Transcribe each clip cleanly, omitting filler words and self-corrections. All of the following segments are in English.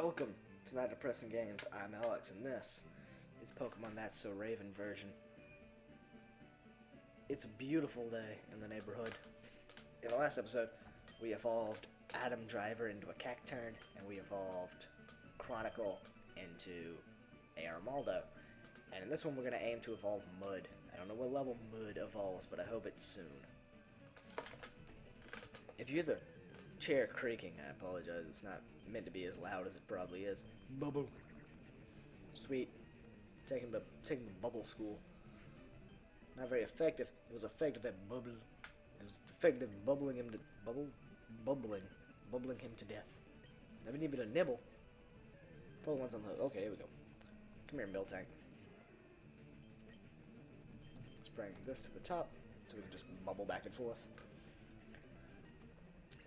Welcome to NotdepressingGames. I'm Alex, and this is Pokemon That's So Raven version. It's a beautiful day in the neighborhood. In the last episode, we evolved Adam Driver into a Cacturn, and we evolved Chronicle into a Armaldo. And in this one, we're going to aim to evolve Mud. I don't know what level Mud evolves, but I hope it's soon. If you hear the chair creaking, I apologize. It's not meant to be as loud as it probably is. Bubble. Sweet. Taking the bubble school. Not very effective. It was effective at bubble. It was effective bubbling him to bubbling him to death. Never need me to nibble. Pull once on the hook. Okay, here we go. Come here, Miltank. Let's bring this to the top so we can just bubble back and forth.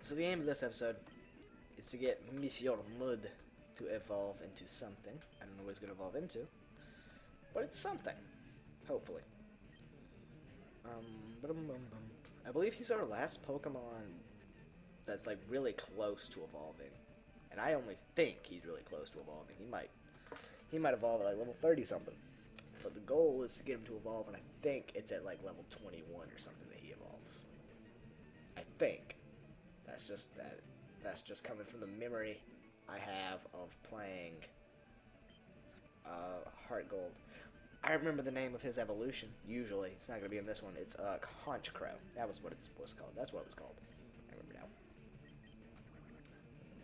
So the aim of this episode is to get Monsieur Mud to evolve into something. I don't know what it's going to evolve into, but it's something, hopefully. I believe he's our last Pokemon that's like really close to evolving, and I only think he's really close to evolving. He might evolve at like level 30 something, but the goal is to get him to evolve, and I think it's at like level 21 or something that he evolves. I think. That's just coming from the memory I have of playing Heart Gold. I remember the name of his evolution. Usually, it's not gonna be in this one. It's Haunch Crow. That was what it was called. That's what it was called. I remember now.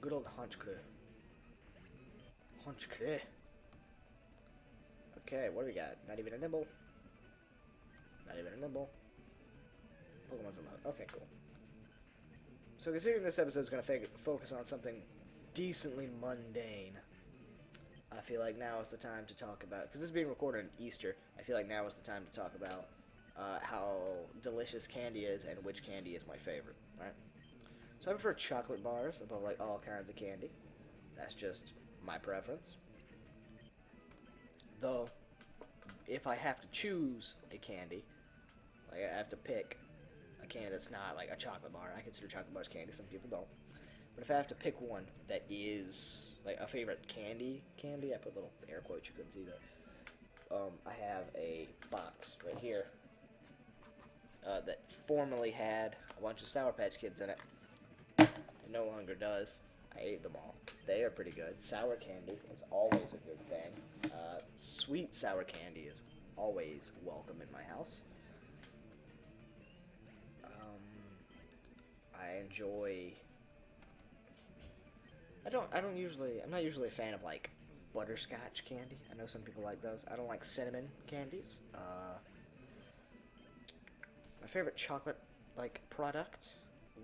Good old Haunch Crow. Haunch Crow. Okay, what do we got? Not even a nibble. Not even a nibble. Pokemon's on the hook. Okay, cool. So considering this episode is going to focus on something decently mundane, I feel like now is the time to talk about, because this is being recorded on Easter, I feel like now is the time to talk about how delicious candy is and which candy is my favorite, right? So I prefer chocolate bars above like all kinds of candy. That's just my preference. Though, if I have to choose a candy, like I have to pick a candy that's not like a chocolate bar. I consider chocolate bars candy. Some people don't. But if I have to pick one that is like a favorite candy, I put little air quotes. You couldn't see that. I have a box right here that formerly had a bunch of Sour Patch Kids in it. It no longer does. I ate them all. They are pretty good. Sour candy is always a good thing. Sweet sour candy is always welcome in my house. I enjoy. I'm not usually a fan of like butterscotch candy. I know some people like those. I don't like cinnamon candies. My favorite chocolate like product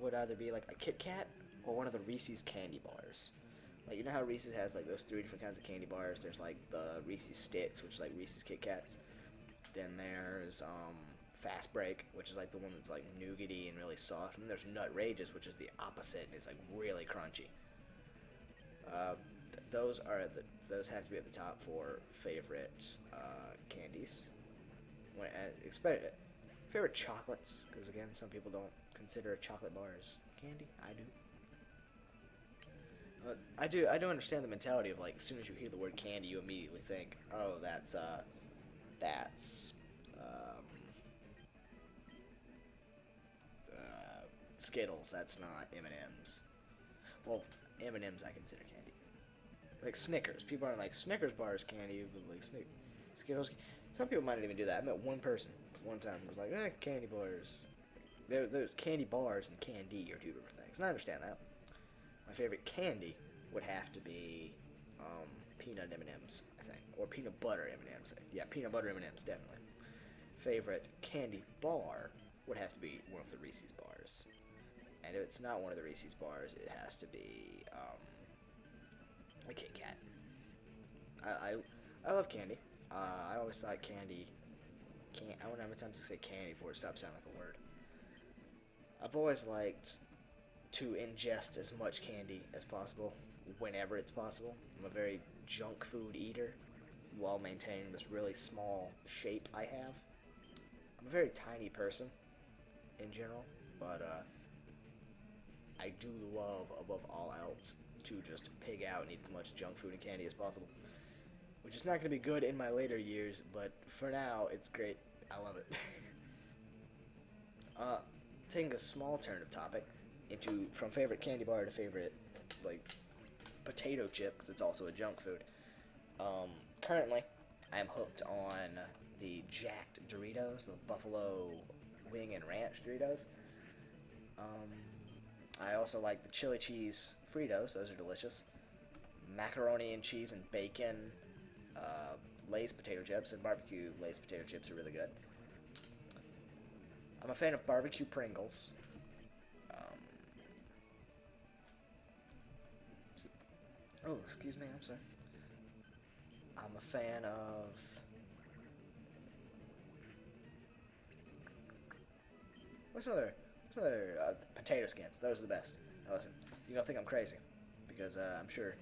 would either be like a Kit Kat or one of the Reese's candy bars. Like, you know how Reese's has like those 3 different kinds of candy bars? There's like the Reese's Sticks, which is like Reese's Kit Kats. Then there's Fast Break, which is like the one that's like nougaty and really soft, and then there's Nutrageous, which is the opposite and it's like really crunchy. Those have to be at the top for favorite candies. Favorite chocolates, because again, some people don't consider chocolate bars candy. I do. I do understand the mentality of like, as soon as you hear the word candy, you immediately think, oh, that's Skittles. That's not M&M's. Well, M&M's I consider candy. Like Snickers. People aren't like Snickers bars candy, but like Skittles. Some people might not even do that. I met one person one time who was like, candy bars. There's candy bars and candy are 2 different things. And I understand that. My favorite candy would have to be peanut M&M's, I think, or peanut butter M&M's. Yeah, peanut butter M&M's definitely. Favorite candy bar would have to be one of the Reese's bars. And if it's not one of the Reese's bars, it has to be a Kit Kat. I love candy. I always thought candy. I wonder how many times I say candy before it stops sounding like a word. I've always liked to ingest as much candy as possible whenever it's possible. I'm a very junk food eater while maintaining this really small shape I have. I'm a very tiny person in general, but I do love, above all else, to just pig out and eat as much junk food and candy as possible. Which is not going to be good in my later years, but for now, it's great. I love it. Taking a small turn of topic from favorite candy bar to favorite, like, potato chip, because it's also a junk food. Currently, I'm hooked on the Jacked Doritos, the Buffalo Wing and Ranch Doritos. I also like the chili cheese Fritos. Those are delicious. Macaroni and cheese and bacon Lay's potato chips, and barbecue Lay's potato chips are really good. I'm a fan of barbecue Pringles. Oh, excuse me, I'm sorry. I'm a fan of... What's other potato skins. Those are the best. Now listen, you don't think I'm crazy, because I'm sure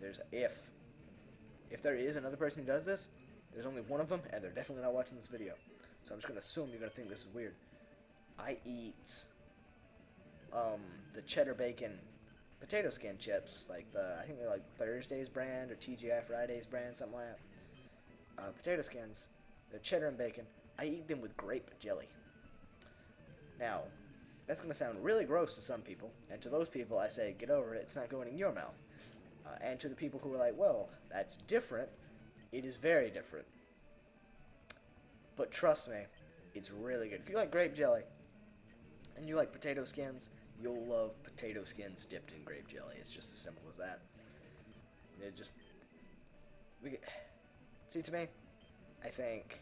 there's if there is another person who does this, there's only one of them, and they're definitely not watching this video. So I'm just gonna assume you're gonna think this is weird. I eat the cheddar bacon potato skin chips, like I think they're like Thursday's brand or TGI Fridays brand, something like that. Potato skins, they're cheddar and bacon. I eat them with grape jelly. Now, that's going to sound really gross to some people, and to those people I say, get over it, it's not going in your mouth. And to the people who are like, well, that's different, it is very different. But trust me, it's really good. If you like grape jelly, and you like potato skins, you'll love potato skins dipped in grape jelly. It's just as simple as that. See, to me, I think...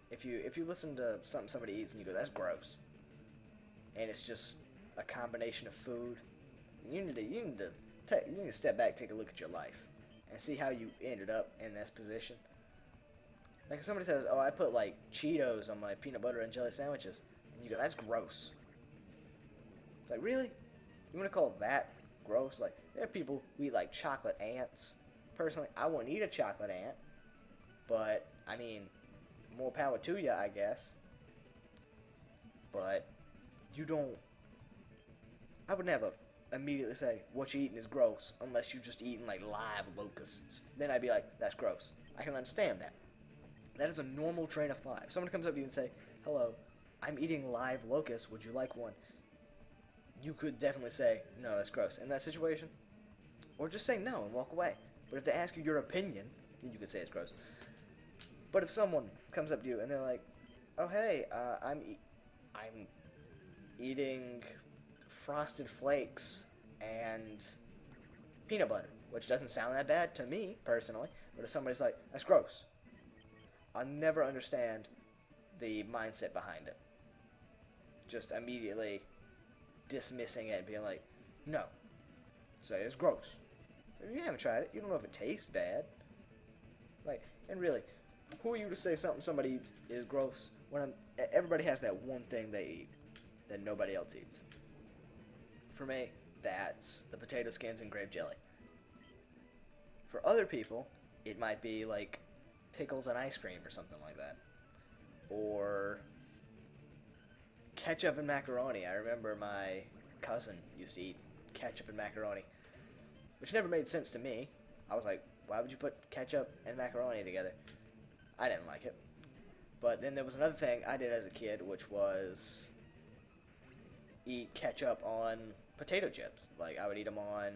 If you listen to something somebody eats and you go, that's gross, and it's just a combination of food, you need to step back, take a look at your life, and see how you ended up in this position. Like if somebody says, oh, I put like Cheetos on my peanut butter and jelly sandwiches, and you go, that's gross. It's like, really? You want to call that gross? Like, there are people who eat like chocolate ants. Personally, I wouldn't eat a chocolate ant, but I mean, more power to you, I guess. But you don't... I would never immediately say, what you eating is gross, unless you're just eating, like, live locusts. Then I'd be like, that's gross. I can understand that. That is a normal train of thought. If someone comes up to you and say, hello, I'm eating live locusts, would you like one? You could definitely say, no, that's gross. In that situation, or just say no and walk away. But if they ask you your opinion, then you could say it's gross. But if someone comes up to you and they're like, oh, hey, I'm eating Frosted Flakes and peanut butter, which doesn't sound that bad to me, personally, but if somebody's like, that's gross, I'll never understand the mindset behind it. Just immediately dismissing it and being like, no, say it's gross. You haven't tried it. You don't know if it tastes bad. Like, and really, who are you to say somebody eats is gross when everybody has that one thing they eat that nobody else eats? For me, that's the potato skins and grape jelly. For other people, it might be like pickles and ice cream or something like that. Or ketchup and macaroni. I remember my cousin used to eat ketchup and macaroni, which never made sense to me. I was like, why would you put ketchup and macaroni together? I didn't like it. But then there was another thing I did as a kid, which was eat ketchup on potato chips. Like, I would eat them on...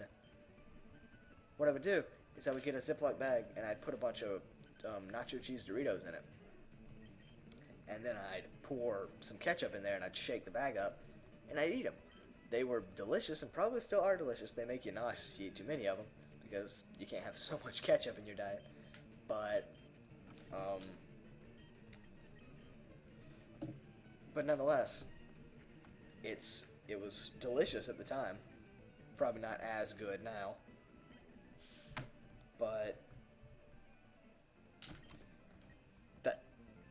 What I would do is I would get a Ziploc bag, and I'd put a bunch of nacho cheese Doritos in it. And then I'd pour some ketchup in there, and I'd shake the bag up, and I'd eat them. They were delicious, and probably still are delicious. They make you nauseous if you eat too many of them, because you can't have so much ketchup in your diet. But nonetheless, it was delicious at the time. Probably not as good now. But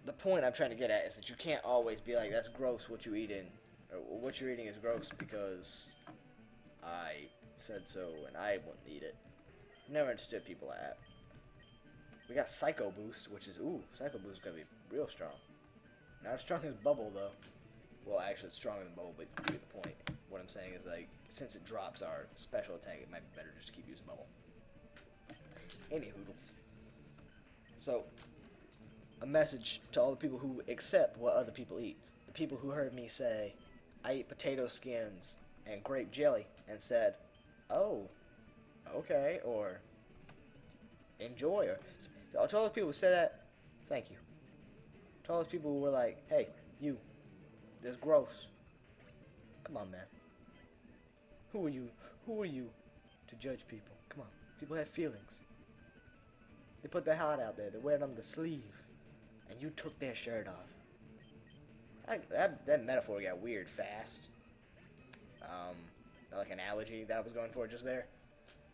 the point I'm trying to get at is that you can't always be like, that's gross what you eating, or what you're eating is gross because I said so and I wouldn't eat it. Never understood people like that. We got Psycho Boost, which is, Psycho Boost is going to be real strong. Not as strong as Bubble, though. Well, actually, it's stronger than Bubble, but you get the point. what I'm saying is, like, since it drops our special attack, it might be better just to keep using bubble. Any hoodles. So, a message to all the people who accept what other people eat. The people who heard me say, I eat potato skins and grape jelly, and said, oh, okay, or enjoy, or to all those people who said that, thank you. To all those people who were like, hey, you, this is gross. Come on, man. Who are you? Who are you to judge people? Come on. People have feelings. They put their heart out there. They wear it on the sleeve. And you took their shirt off. That metaphor got weird fast. Like an analogy that I was going for just there.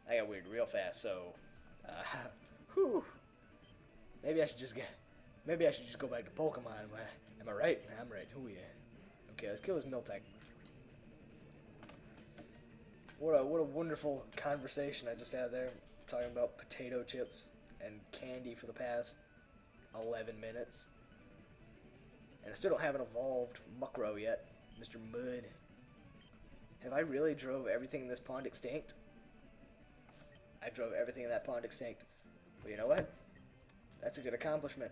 I got weird real fast, so... whew. Maybe I should just go back to Pokemon. Am I right? I'm right. Who yeah? Okay, let's kill this Miltank. What a wonderful conversation I just had there, talking about potato chips and candy for the past 11 minutes. And I still don't have an evolved Muckrow yet, Mr. Mud. Have I really drove everything in this pond extinct? I drove everything in that pond extinct. But you know what? That's a good accomplishment.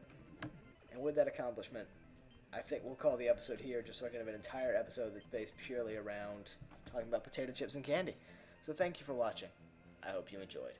And with that accomplishment, I think we'll call the episode here, just so I can have an entire episode that's based purely around talking about potato chips and candy. So thank you for watching. I hope you enjoyed.